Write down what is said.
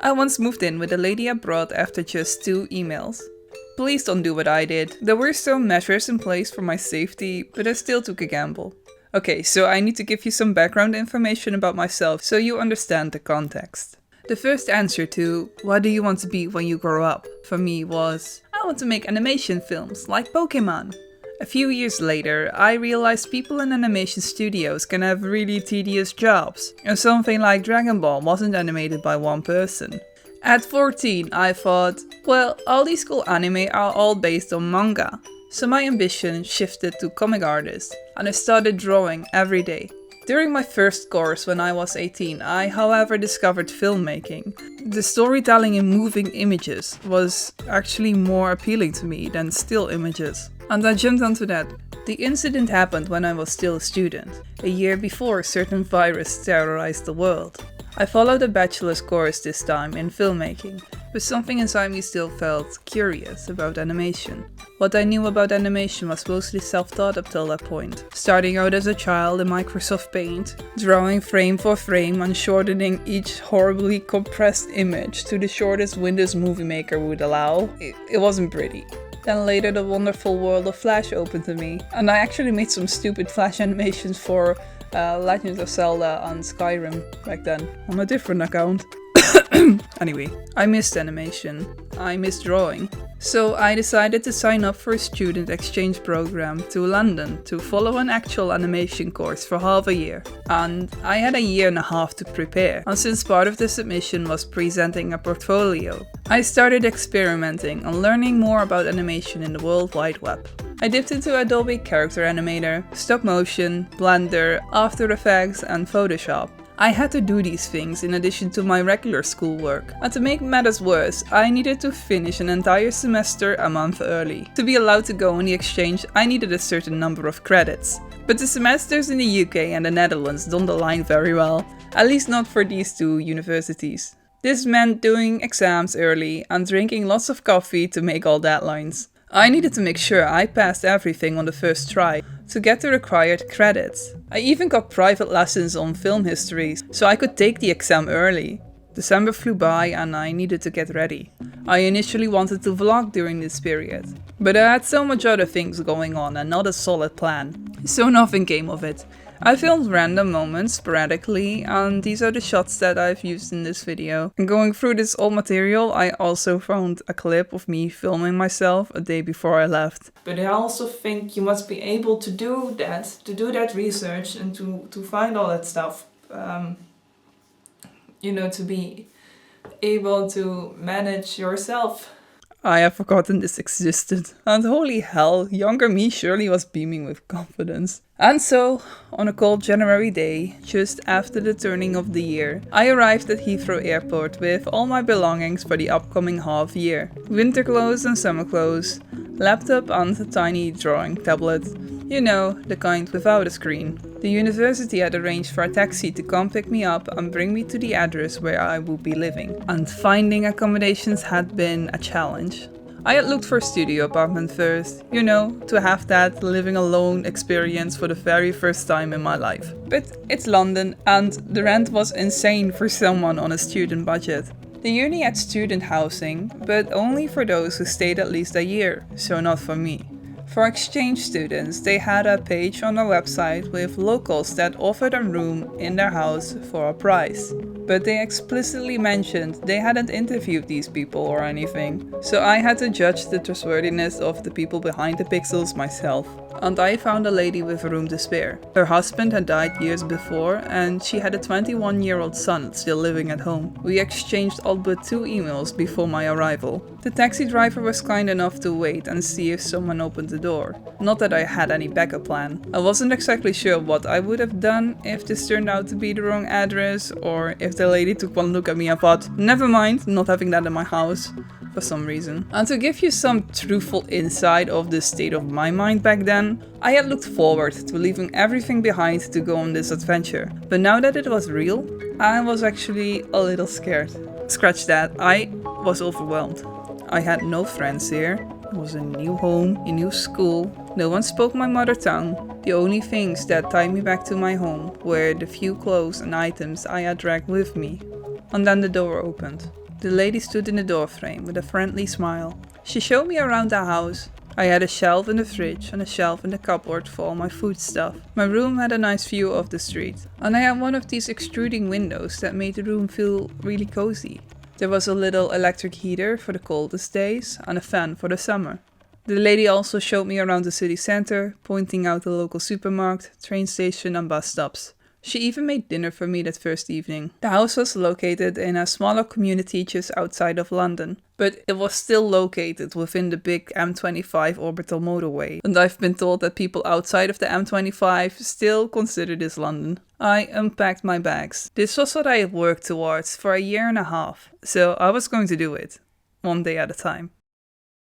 I once moved in with a lady abroad after just 2 emails. Please don't do what I did. There were some measures in place for my safety, but I still took a gamble. Okay, so I need to give you some background information about myself so you understand the context. The first answer to what do you want to be when you grow up for me was I want to make animation films like Pokemon. A few years later, I realized people in animation studios can have really tedious jobs, and something like Dragon Ball wasn't animated by one person. At 14, I thought, well, all these cool anime are all based on manga. So my ambition shifted to comic artist, and I started drawing every day. During my first course when I was 18, I however discovered filmmaking. The storytelling in moving images was actually more appealing to me than still images. And I jumped onto that. The incident happened when I was still a student, a year before a certain virus terrorized the world. I followed a bachelor's course this time in filmmaking, but something inside me still felt curious about animation. What I knew about animation was mostly self-taught up till that point, starting out as a child in Microsoft Paint, drawing frame for frame and shortening each horribly compressed image to the shortest Windows Movie Maker would allow. It wasn't pretty. Then later the wonderful world of Flash opened to me, and I actually made some stupid Flash animations for Legend of Zelda and Skyrim back then, on a different account. Anyway, I missed animation. I missed drawing. So I decided to sign up for a student exchange program to London to follow an actual animation course for half a year. And I had a year and a half to prepare. And since part of the submission was presenting a portfolio, I started experimenting and learning more about animation in the World Wide Web. I dipped into Adobe Character Animator, Stop Motion, Blender, After Effects and Photoshop. I had to do these things in addition to my regular schoolwork. And to make matters worse, I needed to finish an entire semester a month early. To be allowed to go on the exchange, I needed a certain number of credits. But the semesters in the UK and the Netherlands don't align very well, at least not for these two universities. This meant doing exams early and drinking lots of coffee to make all deadlines. I needed to make sure I passed everything on the first try to get the required credits. I even got private lessons on film history so I could take the exam early. December flew by and I needed to get ready. I initially wanted to vlog during this period, but I had so much other things going on and not a solid plan, so nothing came of it. I filmed random moments sporadically, and these are the shots that I've used in this video. And going through this old material, I also found a clip of me filming myself a day before I left. But I also think you must be able to do that research and to find all that stuff. To be able to manage yourself. I have forgotten this existed, and holy hell, younger me surely was beaming with confidence. And so, on a cold January day, just after the turning of the year, I arrived at Heathrow Airport with all my belongings for the upcoming half year. Winter clothes and summer clothes, laptop and a tiny drawing tablet. You know, the kind without a screen. The university had arranged for a taxi to come pick me up and bring me to the address where I would be living. And finding accommodations had been a challenge. I had looked for a studio apartment first, to have that living alone experience for the very first time in my life. But it's London and the rent was insane for someone on a student budget. The uni had student housing, but only for those who stayed at least a year, so not for me. For exchange students, they had a page on their website with locals that offered a room in their house for a price. But they explicitly mentioned they hadn't interviewed these people or anything, so I had to judge the trustworthiness of the people behind the pixels myself. And I found a lady with a room to spare. Her husband had died years before, and she had a 21-year-old son still living at home. We exchanged all but 2 emails before my arrival. The taxi driver was kind enough to wait and see if someone opened the door. Not that I had any backup plan. I wasn't exactly sure what I would have done if this turned out to be the wrong address, or if the lady took one look at me and thought, never mind, not having that in my house. For some reason. And to give you some truthful insight of the state of my mind back then, I had looked forward to leaving everything behind to go on this adventure. But now that it was real, I was actually a little scared. Scratch that, I was overwhelmed. I had no friends here. It was a new home, a new school. No one spoke my mother tongue. The only things that tied me back to my home were the few clothes and items I had dragged with me. And then the door opened. The lady stood in the doorframe with a friendly smile. She showed me around the house. I had a shelf in the fridge and a shelf in the cupboard for all my food stuff. My room had a nice view of the street. And I had one of these extruding windows that made the room feel really cozy. There was a little electric heater for the coldest days and a fan for the summer. The lady also showed me around the city center, pointing out the local supermarket, train station and bus stops. She even made dinner for me that first evening. The house was located in a smaller community just outside of London, but it was still located within the big M25 orbital motorway, and I've been told that people outside of the M25 still consider this London. I unpacked my bags. This was what I had worked towards for a year and a half, so I was going to do it, one day at a time.